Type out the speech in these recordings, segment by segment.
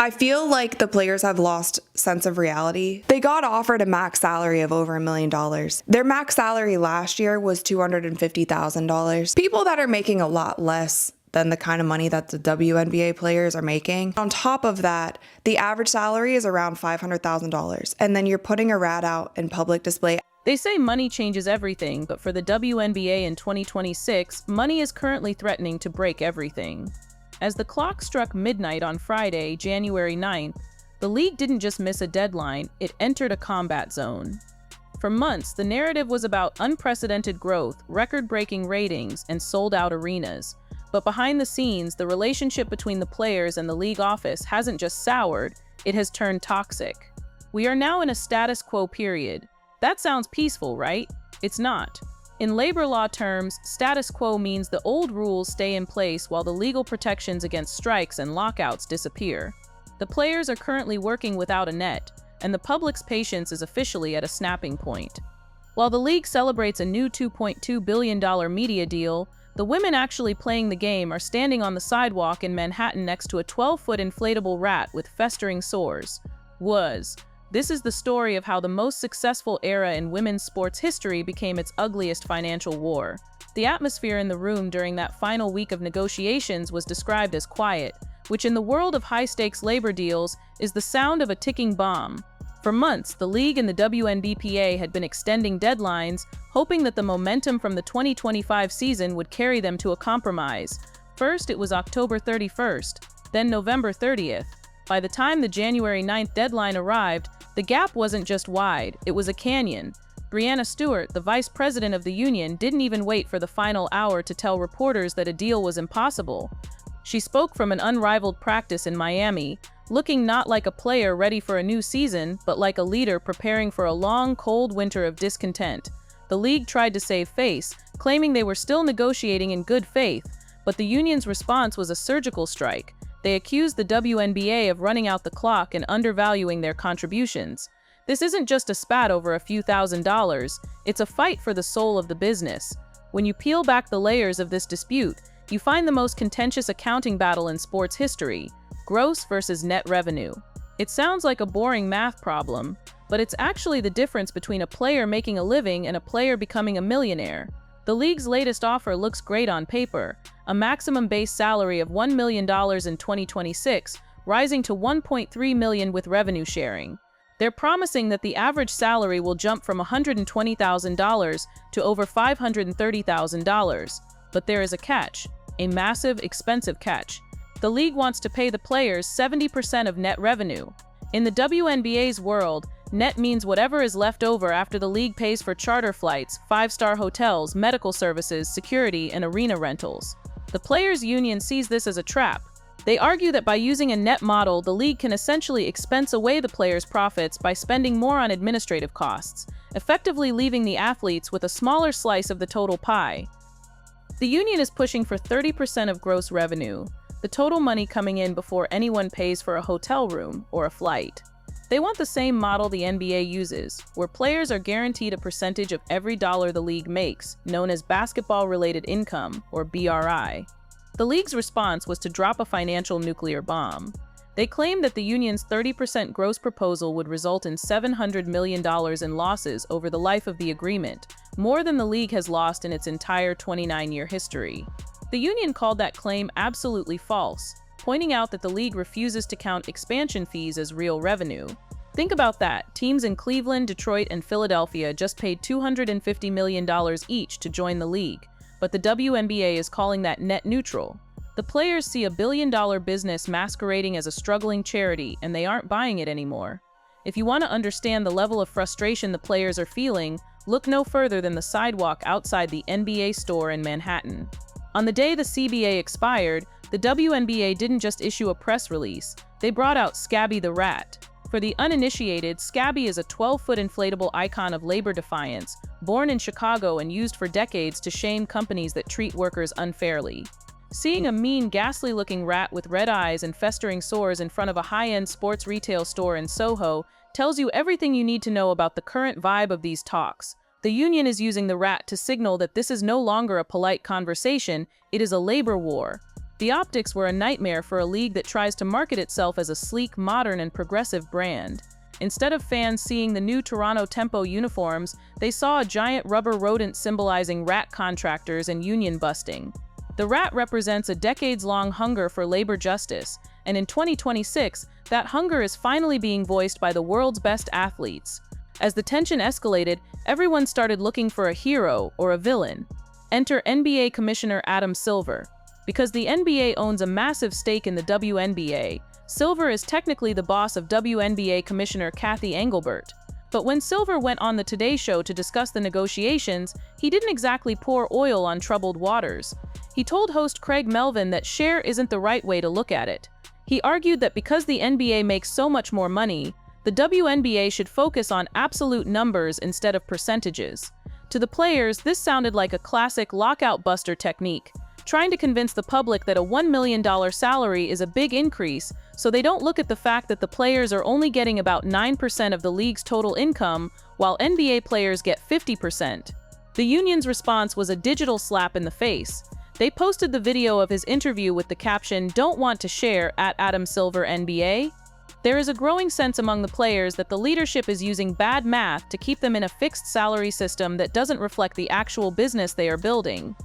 I feel like the players have lost sense of reality. They got offered a max salary of over $1 million. Their max salary last year was $250,000. People that are making a lot less than the kind of money that the WNBA players are making. On top of that, the average salary is around $500,000. And then you're putting a rat out in public display. They say money changes everything, but for the WNBA in 2026, money is currently threatening to break everything. As the clock struck midnight on Friday, January 9th, the league didn't just miss a deadline, it entered a combat zone. For months, the narrative was about unprecedented growth, record-breaking ratings, and sold-out arenas. But behind the scenes, the relationship between the players and the league office hasn't just soured, it has turned toxic. We are now in a status quo period. That sounds peaceful, right? It's not. In labor law terms, status quo means the old rules stay in place while the legal protections against strikes and lockouts disappear. The players are currently working without a net, and the public's patience is officially at a snapping point. While the league celebrates a new $2.2 billion media deal, the women actually playing the game are standing on the sidewalk in Manhattan next to a 12-foot inflatable rat with festering sores. This is the story of how the most successful era in women's sports history became its ugliest financial war. The atmosphere in the room during that final week of negotiations was described as quiet, which in the world of high-stakes labor deals is the sound of a ticking bomb. For months, the league and the WNBPA had been extending deadlines, hoping that the momentum from the 2025 season would carry them to a compromise. First, it was October 31st, then November 30th. By the time the January 9th deadline arrived, the gap wasn't just wide, it was a canyon. Breanna Stewart, the vice president of the union, didn't even wait for the final hour to tell reporters that a deal was impossible. She spoke from an unrivaled practice in Miami, looking not like a player ready for a new season, but like a leader preparing for a long, cold winter of discontent. The league tried to save face, claiming they were still negotiating in good faith, but the union's response was a surgical strike. They accused the WNBA of running out the clock and undervaluing their contributions. This isn't just a spat over a few $1,000s, it's a fight for the soul of the business. When you peel back the layers of this dispute, you find the most contentious accounting battle in sports history: gross versus net revenue. It sounds like a boring math problem, but it's actually the difference between a player making a living and a player becoming a millionaire. The league's latest offer looks great on paper, a maximum base salary of $1 million in 2026, rising to $1.3 million with revenue sharing. They're promising that the average salary will jump from $120,000 to over $530,000. But there is a catch, a massive, expensive catch. The league wants to pay the players 70% of net revenue. In the WNBA's world, net means whatever is left over after the league pays for charter flights, five-star hotels, medical services, security, and arena rentals. The players' union sees this as a trap. They argue that by using a net model, the league can essentially expense away the players' profits by spending more on administrative costs, effectively leaving the athletes with a smaller slice of the total pie. The union is pushing for 30% of gross revenue, the total money coming in before anyone pays for a hotel room or a flight. They want the same model the NBA uses, where players are guaranteed a percentage of every dollar the league makes, known as basketball-related income, or BRI. The league's response was to drop a financial nuclear bomb. They claimed that the union's 30% gross proposal would result in $700 million in losses over the life of the agreement, more than the league has lost in its entire 29-year history. The union called that claim absolutely false, pointing out that the league refuses to count expansion fees as real revenue. Think about that. Teams in Cleveland, Detroit, and Philadelphia just paid $250 million each to join the league, but the WNBA is calling that net neutral. The players see a billion-dollar business masquerading as a struggling charity, and they aren't buying it anymore. If you want to understand the level of frustration the players are feeling, look no further than the sidewalk outside the NBA store in Manhattan. On the day the CBA expired, the WNBA didn't just issue a press release, they brought out Scabby the Rat. For the uninitiated, Scabby is a 12-foot inflatable icon of labor defiance, born in Chicago and used for decades to shame companies that treat workers unfairly. Seeing a mean, ghastly-looking rat with red eyes and festering sores in front of a high-end sports retail store in Soho tells you everything you need to know about the current vibe of these talks. The union is using the rat to signal that this is no longer a polite conversation, it is a labor war. The optics were a nightmare for a league that tries to market itself as a sleek, modern, and progressive brand. Instead of fans seeing the new Toronto Tempo uniforms, they saw a giant rubber rodent symbolizing rat contractors and union busting. The rat represents a decades-long hunger for labor justice, and in 2026, that hunger is finally being voiced by the world's best athletes. As the tension escalated, everyone started looking for a hero or a villain. Enter NBA Commissioner Adam Silver. Because the NBA owns a massive stake in the WNBA, Silver is technically the boss of WNBA Commissioner Kathy Engelbert. But when Silver went on the Today Show to discuss the negotiations, he didn't exactly pour oil on troubled waters. He told host Craig Melvin that share isn't the right way to look at it. He argued that because the NBA makes so much more money, the WNBA should focus on absolute numbers instead of percentages. To the players, this sounded like a classic lockout buster technique, trying to convince the public that a $1 million salary is a big increase, so they don't look at the fact that the players are only getting about 9% of the league's total income, while NBA players get 50%. The union's response was a digital slap in the face. They posted the video of his interview with the caption, "Don't want to share," at Adam Silver NBA. There is a growing sense among the players that the leadership is using bad math to keep them in a fixed salary system that doesn't reflect the actual business they are building.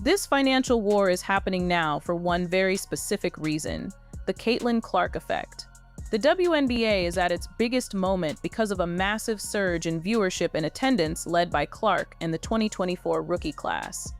This financial war is happening now for one very specific reason: the Caitlin Clark effect. The WNBA is at its biggest moment because of a massive surge in viewership and attendance led by Clark and the 2024 rookie class.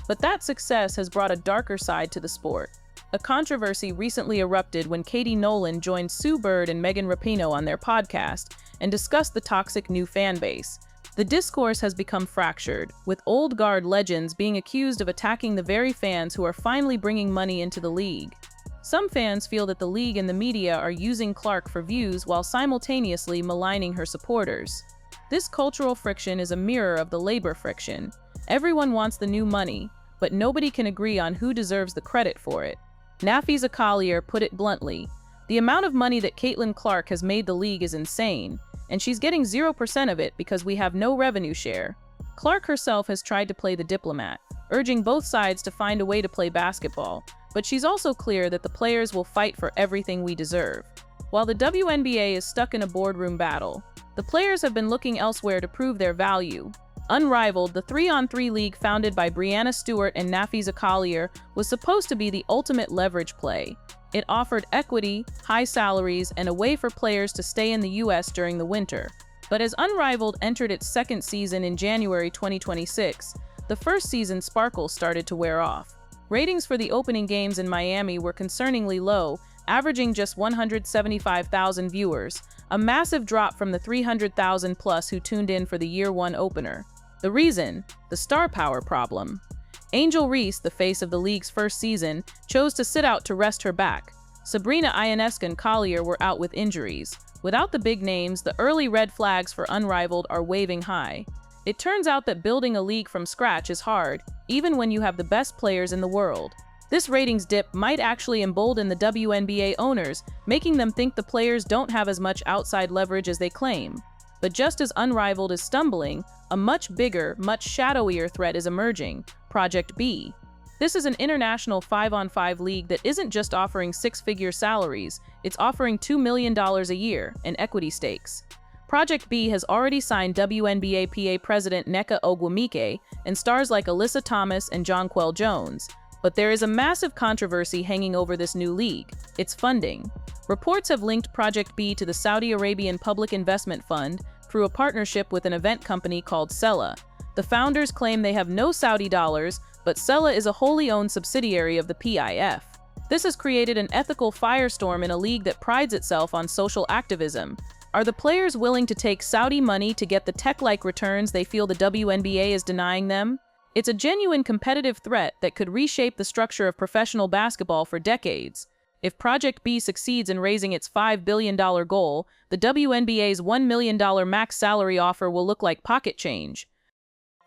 But that success has brought a darker side to the sport. A controversy recently erupted when Katie Nolan joined Sue Bird and Megan Rapinoe on their podcast and discussed the toxic new fan base. The discourse has become fractured, with old guard legends being accused of attacking the very fans who are finally bringing money into the league. Some fans feel that the league and the media are using Clark for views while simultaneously maligning her supporters. This cultural friction is a mirror of the labor friction. Everyone wants the new money, but nobody can agree on who deserves the credit for it. Nafisa Collier put it bluntly: "The amount of money that Caitlin Clark has made the league is insane, and she's getting 0% of it because we have no revenue share." Clark herself has tried to play the diplomat, urging both sides to find a way to play basketball, but she's also clear that the players will fight for everything we deserve. While the WNBA is stuck in a boardroom battle, the players have been looking elsewhere to prove their value. Unrivaled, the 3-on-3 league founded by Breanna Stewart and Nafisa Collier was supposed to be the ultimate leverage play. It offered equity, high salaries, and a way for players to stay in the US during the winter. But as Unrivaled entered its second season in January 2026, the first season's sparkle started to wear off. Ratings for the opening games in Miami were concerningly low, averaging just 175,000 viewers, a massive drop from the 300,000 plus who tuned in for the Year 1 opener. The reason? The star power problem. Angel Reese, the face of the league's first season, chose to sit out to rest her back. Sabrina Ionescu and Collier were out with injuries. Without the big names, the early red flags for Unrivaled are waving high. It turns out that building a league from scratch is hard, even when you have the best players in the world. This ratings dip might actually embolden the WNBA owners, making them think the players don't have as much outside leverage as they claim. But just as Unrivaled is stumbling, a much bigger, much shadowier threat is emerging: Project B. This is an international 5-on-5 league that isn't just offering six-figure salaries, it's offering $2 million a year in equity stakes. Project B has already signed WNBA PA president Nneka Ogwumike and stars like Alyssa Thomas and Jonquel Jones. But there is a massive controversy hanging over this new league: its funding. Reports have linked Project B to the Saudi Arabian Public Investment Fund through a partnership with an event company called Sella. The founders claim they have no Saudi dollars, but Sella is a wholly owned subsidiary of the PIF. This has created an ethical firestorm in a league that prides itself on social activism. Are the players willing to take Saudi money to get the tech-like returns they feel the WNBA is denying them? It's a genuine competitive threat that could reshape the structure of professional basketball for decades. If Project B succeeds in raising its $5 billion goal, the WNBA's $1 million max salary offer will look like pocket change.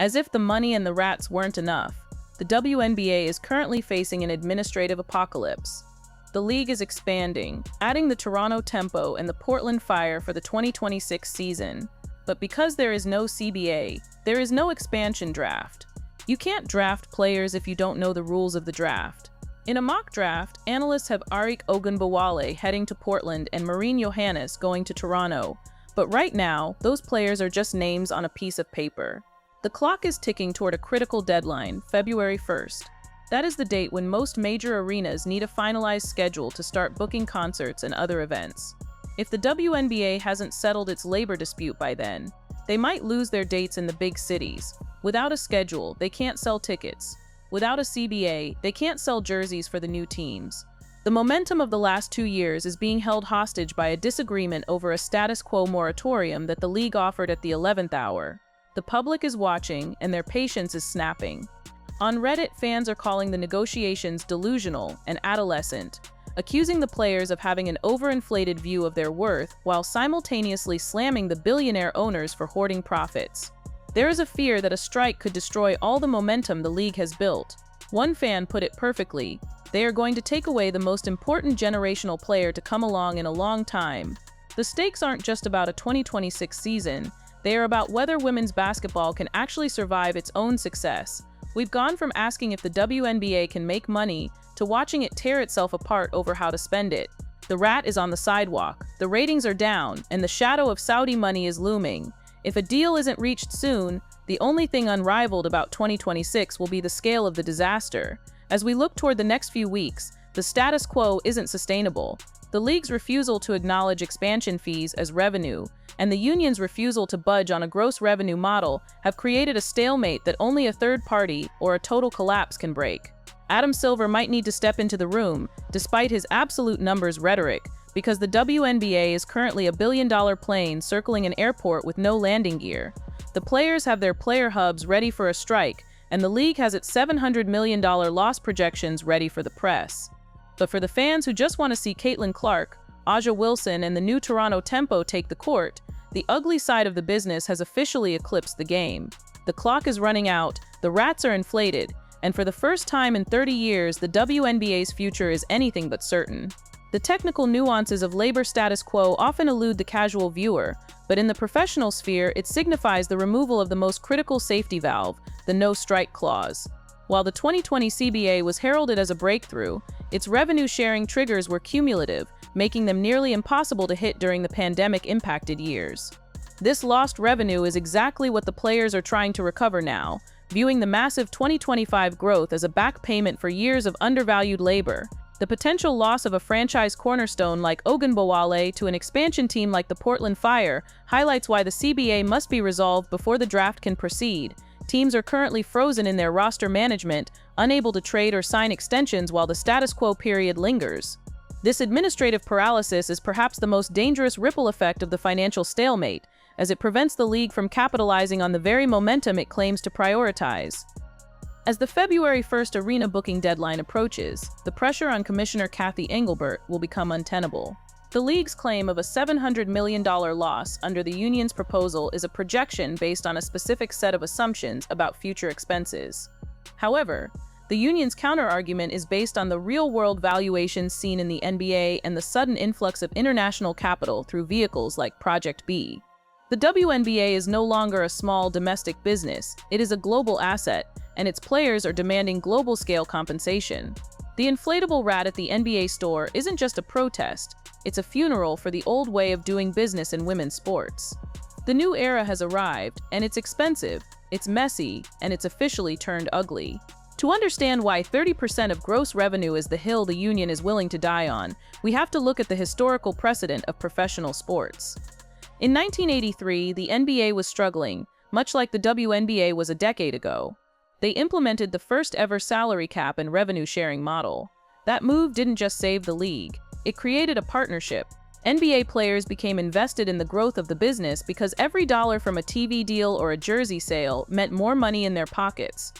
As if the money and the rats weren't enough, the WNBA is currently facing an administrative apocalypse. The league is expanding, adding the Toronto Tempo and the Portland Fire for the 2026 season. But because there is no CBA, there is no expansion draft. You can't draft players if you don't know the rules of the draft. In a mock draft, analysts have Arik Ogunbowale heading to Portland and Maureen Johannes going to Toronto, but right now, those players are just names on a piece of paper. The clock is ticking toward a critical deadline, February 1st. That is the date when most major arenas need a finalized schedule to start booking concerts and other events. If the WNBA hasn't settled its labor dispute by then, they might lose their dates in the big cities. Without a schedule, they can't sell tickets. Without a CBA, they can't sell jerseys for the new teams. The momentum of the last 2 years is being held hostage by a disagreement over a status quo moratorium that the league offered at the 11th hour. The public is watching, and their patience is snapping. On Reddit, fans are calling the negotiations delusional and adolescent, accusing the players of having an overinflated view of their worth while simultaneously slamming the billionaire owners for hoarding profits. There is a fear that a strike could destroy all the momentum the league has built. One fan put it perfectly: they are going to take away the most important generational player to come along in a long time. The stakes aren't just about a 2026 season, they are about whether women's basketball can actually survive its own success. We've gone from asking if the WNBA can make money to watching it tear itself apart over how to spend it. The rat is on the sidewalk, the ratings are down, and the shadow of Saudi money is looming. If a deal isn't reached soon, the only thing unrivaled about 2026 will be the scale of the disaster. As we look toward the next few weeks, the status quo isn't sustainable. The league's refusal to acknowledge expansion fees as revenue, and the union's refusal to budge on a gross revenue model have created a stalemate that only a third party or a total collapse can break. Adam Silver might need to step into the room, despite his absolute numbers rhetoric, because the WNBA is currently a billion-dollar plane circling an airport with no landing gear. The players have their player hubs ready for a strike, and the league has its $700 million loss projections ready for the press. But for the fans who just want to see Caitlin Clark, Aja Wilson, and the new Toronto Tempo take the court, the ugly side of the business has officially eclipsed the game. The clock is running out, the rats are inflated, and for the first time in 30 years, the WNBA's future is anything but certain. The technical nuances of labor status quo often elude the casual viewer, but in the professional sphere, it signifies the removal of the most critical safety valve, the no-strike clause. While the 2020 CBA was heralded as a breakthrough, its revenue-sharing triggers were cumulative, making them nearly impossible to hit during the pandemic-impacted years. This lost revenue is exactly what the players are trying to recover now, viewing the massive 2025 growth as a back payment for years of undervalued labor. The potential loss of a franchise cornerstone like Ogunbowale to an expansion team like the Portland Fire highlights why the CBA must be resolved before the draft can proceed. Teams are currently frozen in their roster management, unable to trade or sign extensions while the status quo period lingers. This administrative paralysis is perhaps the most dangerous ripple effect of the financial stalemate, as it prevents the league from capitalizing on the very momentum it claims to prioritize. As the February 1st arena booking deadline approaches, the pressure on Commissioner Kathy Engelbert will become untenable. The league's claim of a $700 million loss under the union's proposal is a projection based on a specific set of assumptions about future expenses. However, the union's counterargument is based on the real-world valuations seen in the NBA and the sudden influx of international capital through vehicles like Project B. The WNBA is no longer a small domestic business, it is a global asset, and its players are demanding global-scale compensation. The inflatable rat at the NBA store isn't just a protest, it's a funeral for the old way of doing business in women's sports. The new era has arrived, and it's expensive, it's messy, and it's officially turned ugly. To understand why 30% of gross revenue is the hill the union is willing to die on, we have to look at the historical precedent of professional sports. In 1983, the NBA was struggling, much like the WNBA was a decade ago. They implemented the first-ever salary cap and revenue-sharing model. That move didn't just save the league, it created a partnership. NBA players became invested in the growth of the business because every dollar from a TV deal or a jersey sale meant more money in their pockets.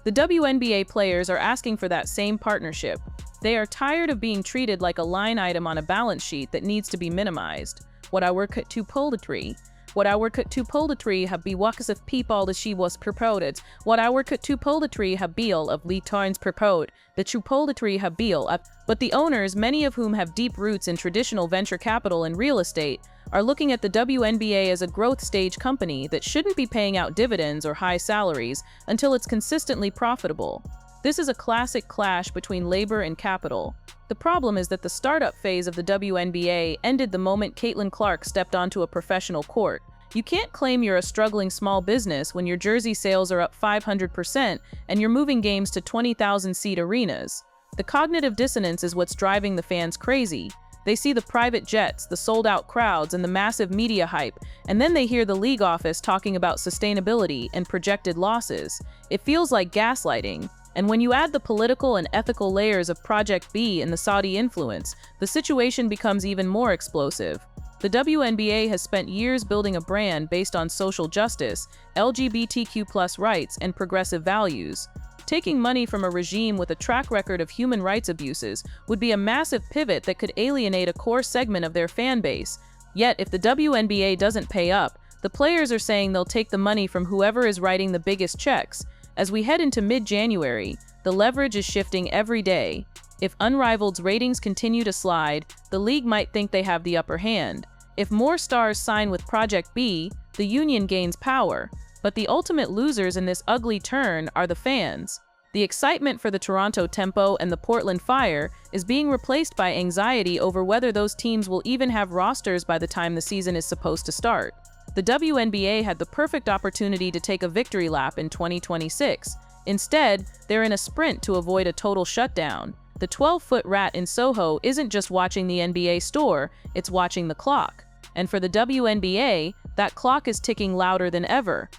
The WNBA players are asking for that same partnership. They are tired of being treated like a line item on a balance sheet that needs to be minimized. What I work to pull the tree. What I work to pull the tree have be walks of people that she was proposed. What I work to pull the tree have beal of Lee Tarns proposed. That you pull the tree have beal of. But the owners, many of whom have deep roots in traditional venture capital and real estate, are looking at the WNBA as a growth stage company that shouldn't be paying out dividends or high salaries until it's consistently profitable. This is a classic clash between labor and capital. The problem is that the startup phase of the WNBA ended the moment Caitlin Clark stepped onto a professional court. You can't claim you're a struggling small business when your jersey sales are up 500% and you're moving games to 20,000-seat arenas. The cognitive dissonance is what's driving the fans crazy. They see the private jets, the sold-out crowds, and the massive media hype, and then they hear the league office talking about sustainability and projected losses. It feels like gaslighting. And when you add the political and ethical layers of Project B and the Saudi influence, the situation becomes even more explosive. The WNBA has spent years building a brand based on social justice, LGBTQ+ rights, and progressive values. Taking money from a regime with a track record of human rights abuses would be a massive pivot that could alienate a core segment of their fan base. Yet, if the WNBA doesn't pay up, the players are saying they'll take the money from whoever is writing the biggest checks. As we head into mid-January, the leverage is shifting every day. If Unrivaled's ratings continue to slide, the league might think they have the upper hand. If more stars sign with Project B, the union gains power. But the ultimate losers in this ugly turn are the fans. The excitement for the Toronto Tempo and the Portland Fire is being replaced by anxiety over whether those teams will even have rosters by the time the season is supposed to start. The WNBA had the perfect opportunity to take a victory lap in 2026. Instead, they're in a sprint to avoid a total shutdown. The 12-foot rat in Soho isn't just watching the NBA store, it's watching the clock. And for the WNBA, that clock is ticking louder than ever.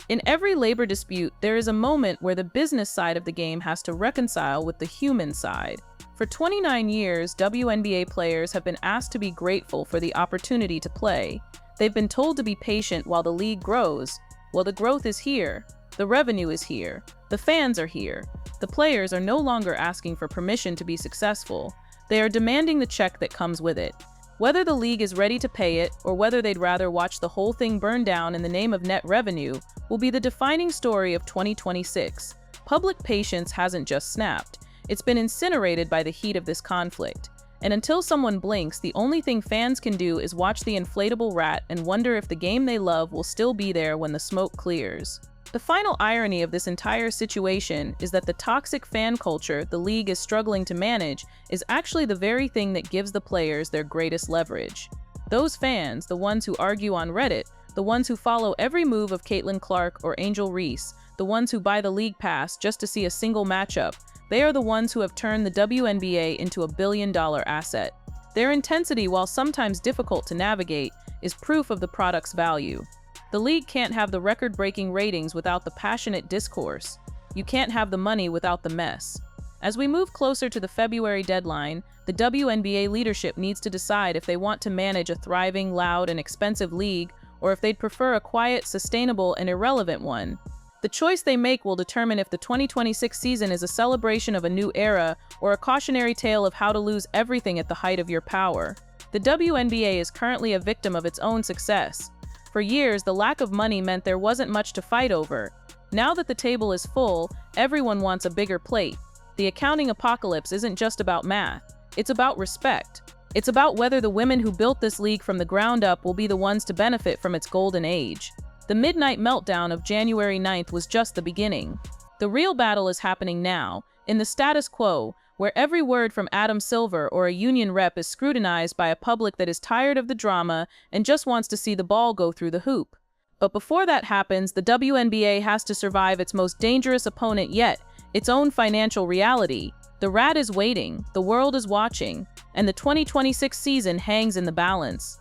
In every labor dispute, there is a moment where the business side of the game has to reconcile with the human side. For 29 years, WNBA players have been asked to be grateful for the opportunity to play. They've been told to be patient while the league grows. Well, the growth is here. The revenue is here. The fans are here. The players are no longer asking for permission to be successful. They are demanding the check that comes with it. Whether the league is ready to pay it, or whether they'd rather watch the whole thing burn down in the name of net revenue, will be the defining story of 2026. Public patience hasn't just snapped. It's been incinerated by the heat of this conflict. And until someone blinks, the only thing fans can do is watch the inflatable rat and wonder if the game they love will still be there when the smoke clears. The final irony of this entire situation is that the toxic fan culture the league is struggling to manage is actually the very thing that gives the players their greatest leverage. Those fans, the ones who argue on Reddit, the ones who follow every move of Caitlin Clark or Angel Reese, the ones who buy the league pass just to see a single matchup, they are the ones who have turned the WNBA into a billion-dollar asset. Their intensity, while sometimes difficult to navigate, is proof of the product's value. The league can't have the record-breaking ratings without the passionate discourse. You can't have the money without the mess. As we move closer to the February deadline, the WNBA leadership needs to decide if they want to manage a thriving, loud, and expensive league, or if they'd prefer a quiet, sustainable, and irrelevant one. The choice they make will determine if the 2026 season is a celebration of a new era or a cautionary tale of how to lose everything at the height of your power. The WNBA is currently a victim of its own success. For years, the lack of money meant there wasn't much to fight over. Now that the table is full, everyone wants a bigger plate. The accounting apocalypse isn't just about math. It's about respect. It's about whether the women who built this league from the ground up will be the ones to benefit from its golden age. The midnight meltdown of January 9th was just the beginning. The real battle is happening now, in the status quo, where every word from Adam Silver or a union rep is scrutinized by a public that is tired of the drama and just wants to see the ball go through the hoop. But before that happens, the WNBA has to survive its most dangerous opponent yet, its own financial reality. The rat is waiting, the world is watching, and the 2026 season hangs in the balance.